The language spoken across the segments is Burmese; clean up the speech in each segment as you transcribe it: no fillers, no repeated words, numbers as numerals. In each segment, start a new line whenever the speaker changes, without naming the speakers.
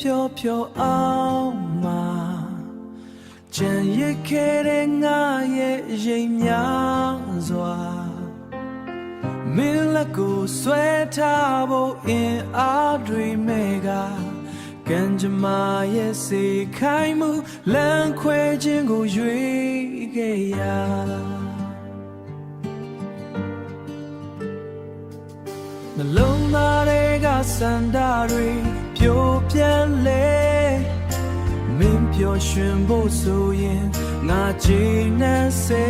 飘飘傲嘛，真也开的我也人များစွာမင်းလက်ကိုဆွဲထားဖို့အင်အားတွေမဲ့ကကံကြမ္မာရဲ့စေခိုင်းမှုလမ်းခွဲခြင်းကိုရွေးခဲ့ရနှလုံးသားတွေကစန္ဒတွေပြိုပြက်လေမင်းပျော်ရွှင်ဖို့ဆိုရင်ငါကြည်နပ်စေ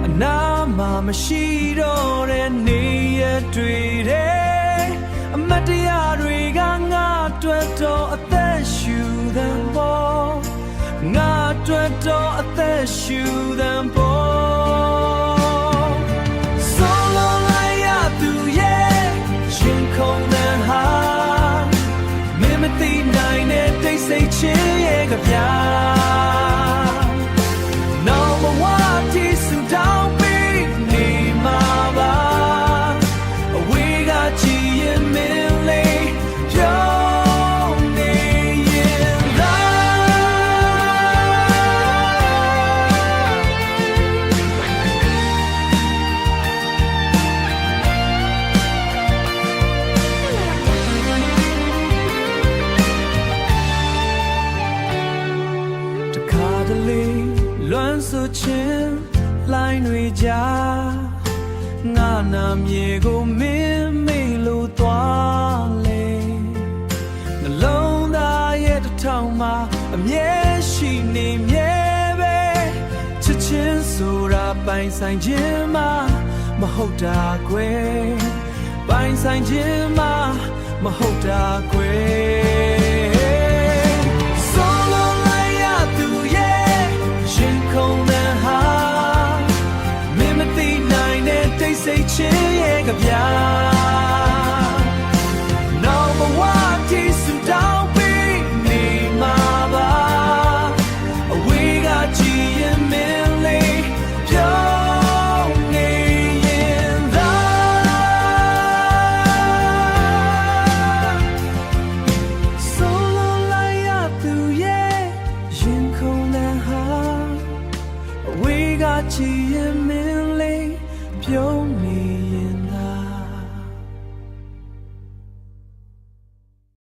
အနာမှာမရှိတော့တဲ့နေရတွေတဲ့အမတ်တရားတွေကငါအတွက်တော့အသက်ရှူတဲ့ပေါ်ငါအတွက်တော့အသက်ရှူတဲ့ပေါ်ဆိုလိုလိုက်ရသူရဲ့ရှင်ခုန်တဲ့ဟာမင်းမသိနိုင်တဲ့တိတ်ဆိတ်ချင်းရဲ့ကြပြနောင်ဘဝတီးဆူတောင်းပြီးနေမှာပါအဝေးကကြည်ရင်မင်းလေးပြောနေရင်တခါတလေလွမ်းဆိုခြင်းလိုင်းတွေကြားငါနာမြေကိုမင်းမေ့လို့သွားလေနှလုံးသားရဲ့တစ်ထောင်မှာအမြဲရှိနေမြဲပဲချစ်ချင်းဆိုတာပိုင်ဆိုင်ခြင်းမှာမဟုတ်တာကွယ်ပိုင်ဆိုင်ခြင်းမှာမဟုတ်တာကွယ်